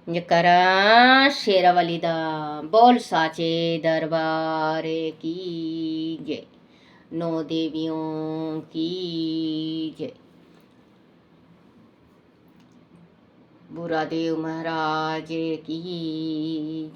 जकरा शेरावाली दा बोल साचे दरबार की जय। नौ देवियों की जय। बुरा देव महाराज की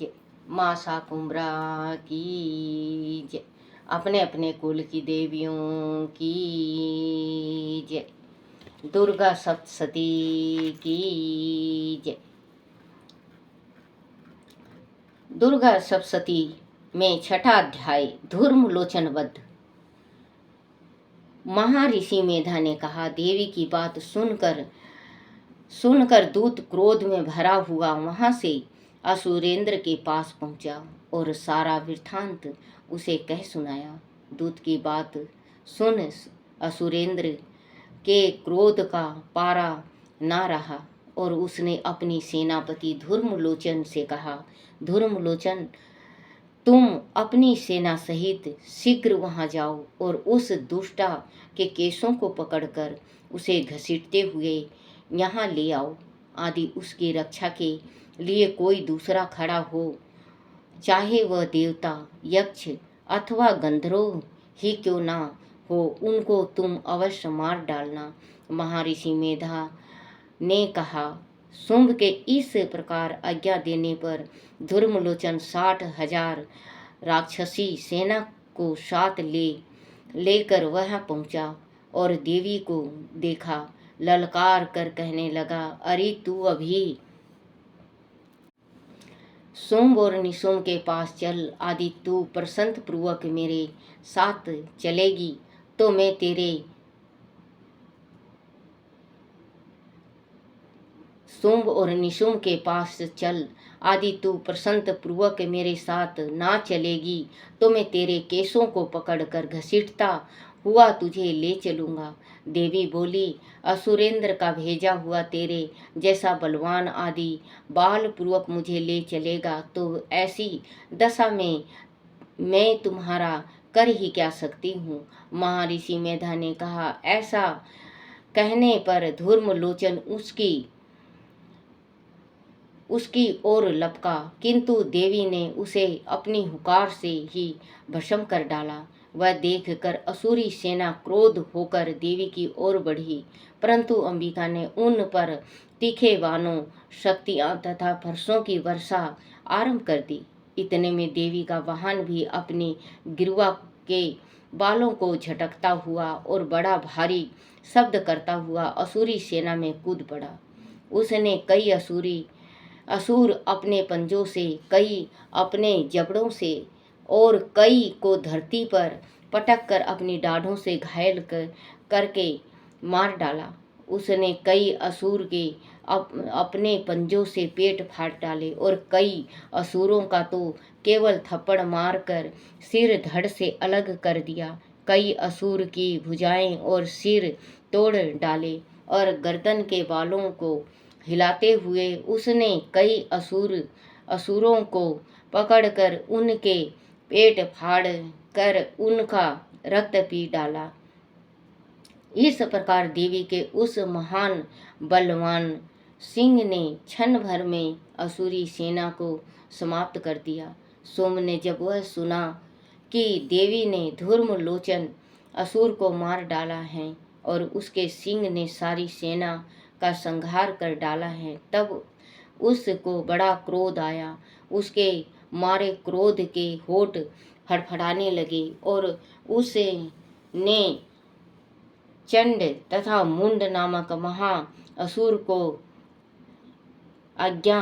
जय। माँ शाकुंभरा की जय। अपने अपने कुल की देवियों की जय। दुर्गा सप्तशती की जय। दुर्गा सप्तशती में छठा अध्याय धूर्मलोचन वध। महर्षि मेधा ने कहा, देवी की बात सुनकर दूत क्रोध में भरा हुआ वहां से असुरेंद्र के पास पहुंचा और सारा वृत्तांत उसे कह सुनाया। दूत की बात सुन असुरेंद्र के क्रोध का पारा ना रहा और उसने अपनी सेनापति धूर्मलोचन से कहा, धूर्मलोचन, तुम अपनी सेना सहित शीघ्र वहां जाओ और उस दुष्टा के केशों को पकड़कर उसे घसीटते हुए यहाँ ले आओ। आदि उसकी रक्षा के लिए कोई दूसरा खड़ा हो, चाहे वह देवता, यक्ष अथवा गंधर्व ही क्यों ना हो, उनको तुम अवश्य मार डालना। महर्षि मेधा ने कहा। शुंभ के इस प्रकार आज्ञा देने पर धूर्मलोचन 60,000 राक्षसी सेना को साथ लेकर वह पहुंचा और देवी को देखा। ललकार कर कहने लगा, अरे तू अभी शुंभ और निशुंभ के पास चल। आदि तू प्रसन्न पूर्वक मेरे साथ चलेगी तो मैं तेरे शुंभ और निशुंभ के पास चल। आदि तू प्रसन्न पूर्वक मेरे साथ ना चलेगी तो मैं तेरे केशों को पकड़कर घसीटता हुआ तुझे ले चलूंगा। देवी बोली, असुरेंद्र का भेजा हुआ तेरे जैसा बलवान आदि बाल पूर्वक मुझे ले चलेगा तो ऐसी दशा में मैं तुम्हारा कर ही क्या सकती हूँ। महर्षि मेधा ने कहा। ऐसा कहने पर धूर्मलोचन उसकी ओर लपका, किंतु देवी ने उसे अपनी हुकार से ही भस्म कर डाला। वह देखकर असुरी सेना क्रोध होकर देवी की ओर बढ़ी, परंतु अंबिका ने उन पर तीखे बाणों, शक्तियां तथा फरसों की वर्षा आरंभ कर दी। इतने में देवी का वाहन भी अपने गिरुआ के बालों को झटकता हुआ और बड़ा भारी शब्द करता हुआ असुरी सेना में कूद पड़ा। उसने कई असुर अपने पंजों से, कई अपने जबड़ों से और कई को धरती पर पटक कर अपनी डाढ़ों से घायल करके मार डाला। उसने कई असुर के अपने पंजों से पेट फाड़ डाले और कई असुरों का तो केवल थप्पड़ मारकर सिर धड़ से अलग कर दिया। कई असुर की भुजाएं और सिर तोड़ डाले और गर्दन के बालों को हिलाते हुए उसने कई असुरों को पकड़कर उनके पेट फाड़ कर उनका रक्त पी डाला। इस प्रकार देवी के उस महान बलवान सिंह ने क्षण भर में असुरी सेना को समाप्त कर दिया। सोम ने जब वह सुना कि देवी ने धूर्मलोचन असुर को मार डाला है और उसके सिंह ने सारी सेना का संहार कर डाला है, तब उसको बड़ा क्रोध आया। उसके मारे क्रोध के होठ फड़फड़ाने लगे और उसने चंड तथा मुंड नामक महा असुर को आज्ञा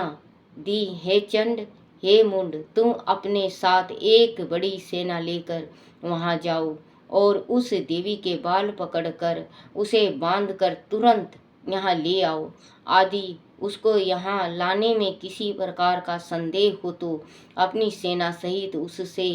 दी, हे चंड, हे मुंड, तुम अपने साथ एक बड़ी सेना लेकर वहां जाओ और उस देवी के बाल पकड़कर उसे बांधकर तुरंत यहाँ ले आओ। आदि उसको यहाँ लाने में किसी प्रकार का संदेह हो तो अपनी सेना सहित उससे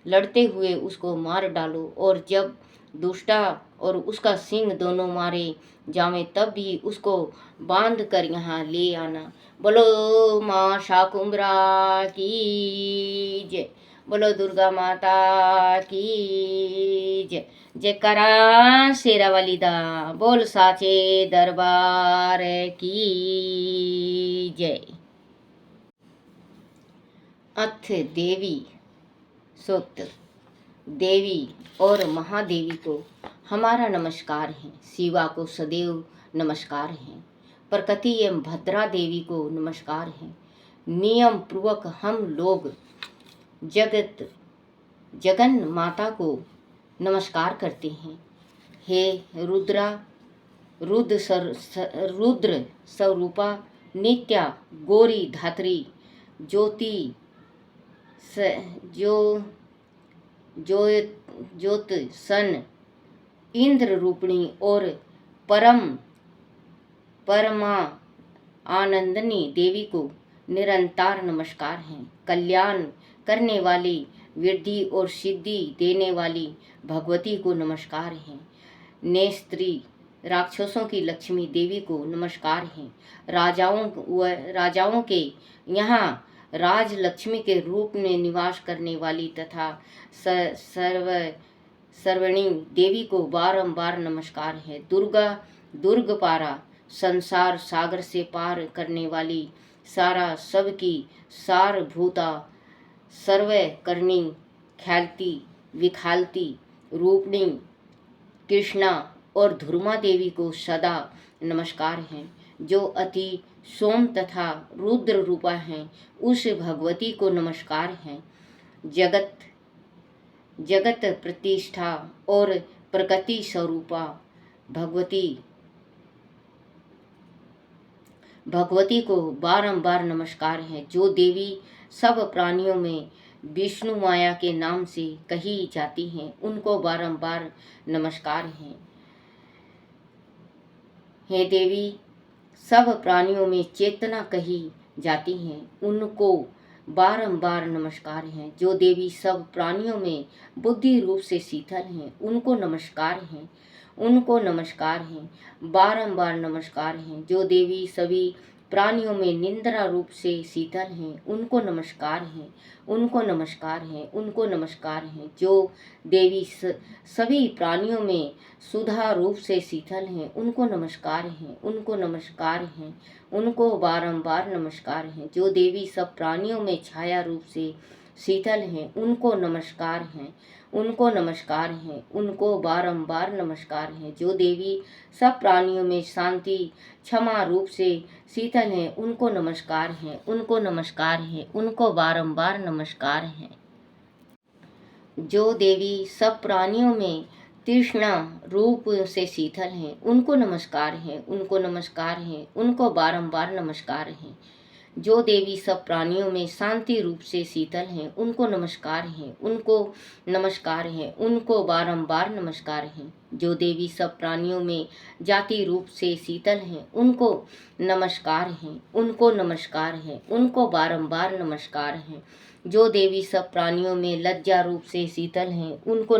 लड़ते हुए उसको मार डालो और जब दुष्टा और उसका सिंह दोनों मारे जावे तब भी उसको बांध कर यहाँ ले आना। बोलो माँ शाकुंभरा की जय। बोलो दुर्गा माता की जय। जयकारा शेरावाली दा बोल साचे दरबार की जय। अथ देवी सूक्त। देवी और महादेवी को हमारा नमस्कार है, शिवा को सदैव नमस्कार है, प्रकृति एवं भद्रा देवी को नमस्कार है। नियम पूर्वक हम लोग जगन माता को नमस्कार करते हैं। हे रुद्र स्वरूपा, नित्या गौरी धात्री, ज्योति ज्योत सन, इंद्र रूपिणी और परमा आनंदनी देवी को निरंतर नमस्कार है। कल्याण करने वाली, वृद्धि और सिद्धि देने वाली भगवती को नमस्कार है। नेस्त्री राक्षसों की लक्ष्मी देवी को नमस्कार है। राजाओं के यहाँ राजलक्ष्मी के रूप में निवास करने वाली तथा सर्वणी देवी को बारंबार नमस्कार है। दुर्गपारा, संसार सागर से पार करने वाली, सारा सबकी सारभूता, सर्वकर्णी, ख्यालती विखालती रूपणी कृष्णा और धुर्मा देवी को सदा नमस्कार है। जो अति सोम तथा रुद्र रूपा हैं, उस भगवती को नमस्कार है। जगत प्रतिष्ठा और प्रकृति स्वरूपा भगवती को बारंबार नमस्कार है। जो देवी सब प्राणियों में विष्णु माया के नाम से कही जाती हैं, उनको बारंबार नमस्कार है। हे देवी सब प्राणियों में चेतना कही जाती हैं, उनको बारंबार नमस्कार है। जो देवी सब प्राणियों में बुद्धि रूप से शीतल हैं, उनको नमस्कार है, बारंबार नमस्कार है। जो देवी सभी प्राणियों में निंद्रा रूप से शीतल हैं, उनको नमस्कार है। जो देवी सभी प्राणियों में सुधा रूप से शीतल हैं, उनको बारंबार नमस्कार है। जो देवी सब प्राणियों में छाया रूप से शीतल हैं, उनको बारंबार नमस्कार है। जो देवी सब प्राणियों में शांति क्षमा रूप से शीतल हैं, उनको बारंबार नमस्कार है। जो देवी सब प्राणियों में तृष्णा रूप से शीतल हैं, उनको बारंबार नमस्कार है। जो देवी सब प्राणियों में शांति रूप से शीतल हैं, उनको बारंबार नमस्कार है। जो देवी सब प्राणियों में जाति रूप से शीतल हैं, उनको बारंबार नमस्कार है। जो देवी सब प्राणियों में लज्जा रूप से शीतल हैं, उनको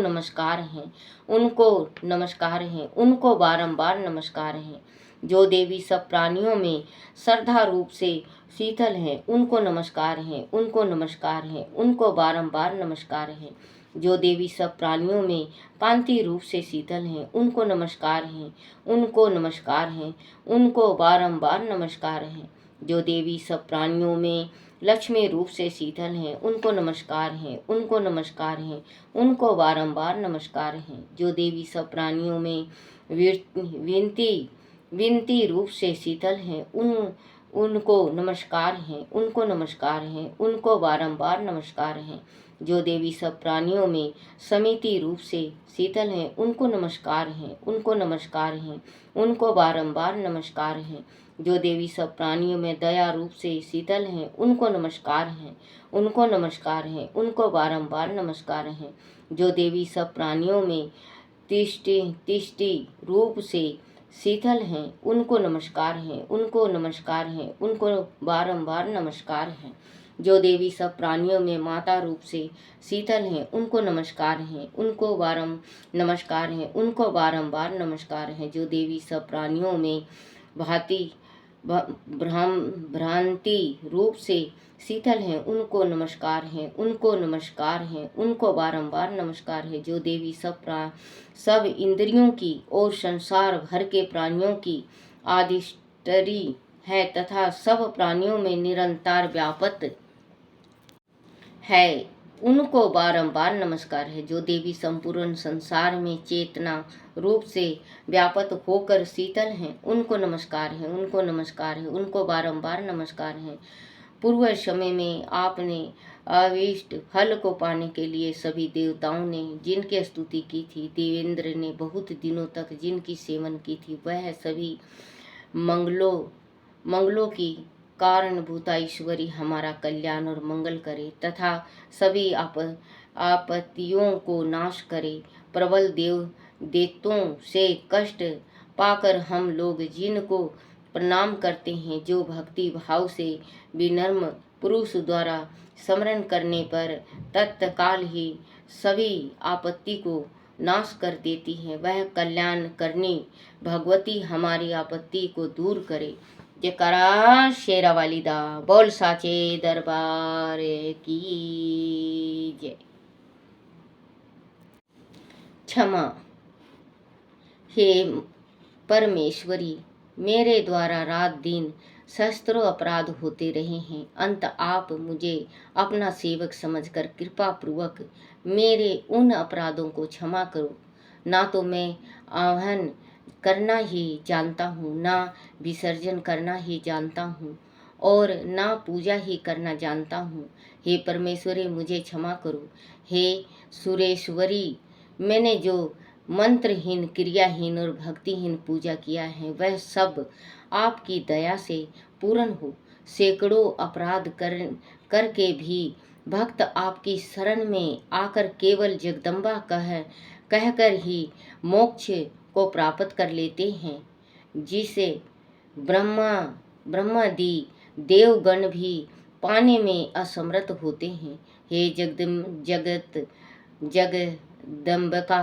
बारंबार नमस्कार है। जो देवी सब प्राणियों में श्रद्धा रूप से शीतल हैं, उनको बारंबार नमस्कार है। जो देवी सब प्राणियों में कांति रूप से शीतल हैं, उनको बारंबार नमस्कार है। जो देवी सब प्राणियों में लक्ष्मी रूप से शीतल हैं, उनको बारंबार नमस्कार है। जो देवी सब प्राणियों में विनती रूप से शीतल हैं, उनको बारंबार नमस्कार है। जो देवी सब प्राणियों में समिति रूप से शीतल हैं, उनको बारंबार नमस्कार है। जो देवी सब प्राणियों में दया रूप से शीतल हैं, उनको बारंबार नमस्कार है। जो देवी सब प्राणियों में तिष्टि रूप से शीतल हैं, उनको बारंबार नमस्कार है। जो देवी सब प्राणियों में माता रूप से शीतल हैं, उनको बारंबार नमस्कार है। जो देवी सब प्राणियों में भ्रांति रूप से शीतल हैं, उनको बारंबार नमस्कार है। जो देवी सब इंद्रियों की और संसार भर के प्राणियों की आदिष्टरी है तथा सब प्राणियों में निरंतर है उनको बारंबार नमस्कार है। जो देवी संपूर्ण संसार में चेतना रूप से व्यापक होकर शीतल हैं, उनको नमस्कार है, उनको नमस्कार है, उनको बारंबार नमस्कार है। पूर्व समय में आपने अभीष्ट फल को पाने के लिए सभी देवताओं ने जिनकी स्तुति की थी, देवेंद्र ने बहुत दिनों तक जिनकी सेवन की थी, वह सभी मंगलों की कारणभूता ईश्वरी हमारा कल्याण और मंगल करे तथा सभी आपत्तियों को नाश करे। प्रबल देवताओं से कष्ट पाकर हम लोग जिनको प्रणाम करते हैं, जो भक्ति भाव से विनम्र पुरुष द्वारा स्मरण करने पर तत्काल ही सभी आपत्ति को नाश कर देती है, वह कल्याण करनी भगवती हमारी आपत्ति को दूर करे। जयकारा शेरा वाली दा, बोल साचे दरबार की जय। क्षमा हे परमेश्वरी, मेरे द्वारा रात दिन सहस्त्रों अपराध होते रहे हैं। अंत आप मुझे अपना सेवक समझकर कृपा पूर्वक मेरे उन अपराधों को क्षमा करो। ना तो मैं आह्वान करना ही जानता हूँ, ना विसर्जन करना ही जानता हूँ, और ना पूजा ही करना जानता हूँ। हे परमेश्वरी, मुझे क्षमा करो। हे सुरेश्वरी, मैंने जो मंत्रहीन, क्रियाहीन और भक्तिहीन पूजा किया है, वह सब आपकी दया से पूर्ण हो। सैकड़ों अपराध करके भी भक्त आपकी शरण में आकर केवल जगदम्बा कहकर ही मोक्ष को प्राप्त कर लेते हैं, जिसे ब्रह्मादि देवगण भी पाने में असमर्थ होते हैं। हे जगदम्बिका,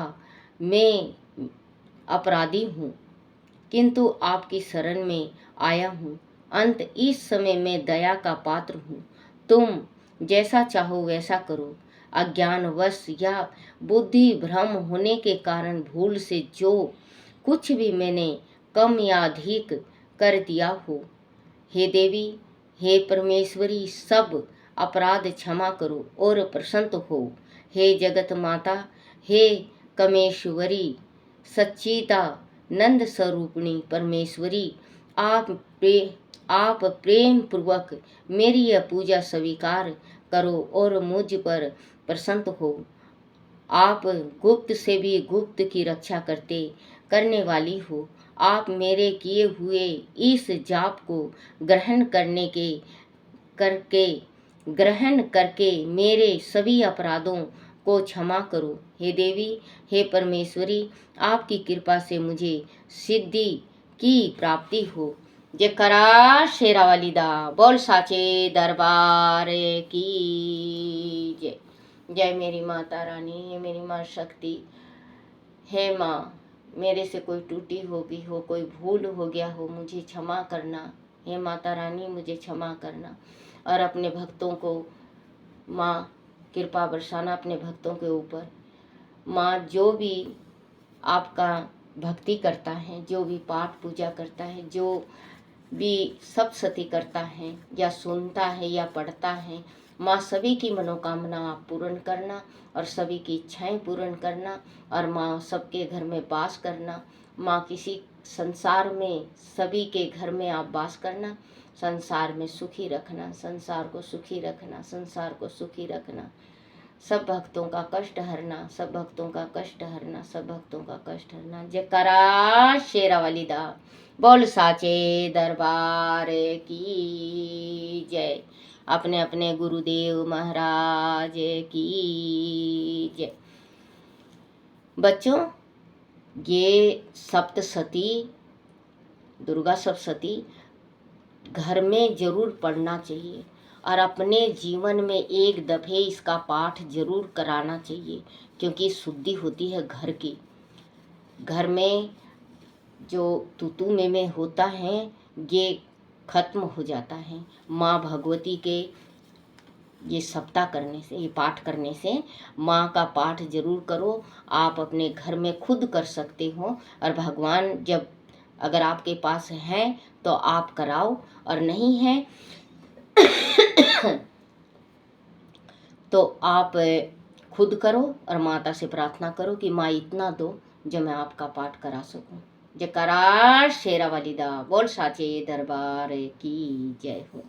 मैं अपराधी हूँ, किंतु आपकी शरण में आया हूँ। अंत इस समय मैं दया का पात्र हूँ। तुम जैसा चाहो वैसा करो। अज्ञानवश या बुद्धि भ्रम होने के कारण भूल से जो कुछ भी मैंने कम या अधिक कर दिया हो, हे देवी, हे परमेश्वरी, सब अपराध क्षमा करो और प्रसन्न हो। हे जगत माता, हे कमेश्वरी, सच्चिदानंद स्वरूपिणी परमेश्वरी, आप प्रेम पूर्वक मेरी यह पूजा स्वीकार करो और मुझ पर प्रसन्न हो। आप गुप्त से भी गुप्त की रक्षा करने वाली हो। आप मेरे किए हुए इस जाप को ग्रहण करके मेरे सभी अपराधों को क्षमा करो। हे देवी, हे परमेश्वरी, आपकी कृपा से मुझे सिद्धि की प्राप्ति हो। जयकारा शेरा वाली दा, बोल साचे दरबार की जय। जय मेरी माता रानी, हे मेरी माँ शक्ति। हे माँ, मेरे से कोई त्रुटि होगी हो, कोई भूल हो गया हो, मुझे क्षमा करना। हे माता रानी, मुझे क्षमा करना। और अपने भक्तों को माँ कृपा बरसाना अपने भक्तों के ऊपर। माँ, जो भी आपका भक्ति करता है, जो भी पाठ पूजा करता है, जो भी सप्तशती करता है या सुनता है या पढ़ता है, माँ सभी की मनोकामना आप पूर्ण करना और सभी की इच्छाएं पूर्ण करना। और माँ सबके घर में वास करना। माँ किसी संसार में सभी के घर में आप वास करना। संसार में सुखी रखना, संसार को सुखी रखना, संसार को सुखी रखना। सब भक्तों का कष्ट हरना, सब भक्तों का कष्ट हरना, सब भक्तों का कष्ट हरना। जयकारा शेरा वाली दा, बोल साचे दरबार की जय। अपने अपने गुरुदेव महाराज की जय। बच्चों, ये सप्तशती, दुर्गा सप्तशती घर में जरूर पढ़ना चाहिए और अपने जीवन में एक दफ़े इसका पाठ जरूर कराना चाहिए, क्योंकि शुद्धि होती है घर की। घर में जो तूतू में होता है, ये खत्म हो जाता है। माँ भगवती के ये सप्ताह करने से, ये पाठ करने से, माँ का पाठ जरूर करो। आप अपने घर में खुद कर सकते हो, और भगवान जब अगर आपके पास है तो आप कराओ, और नहीं है तो आप खुद करो और माता से प्रार्थना करो कि माँ इतना दो जो मैं आपका पाठ करा सकूं। जयकारा शेरा वाली दा बोल साचे दरबार की जय हो।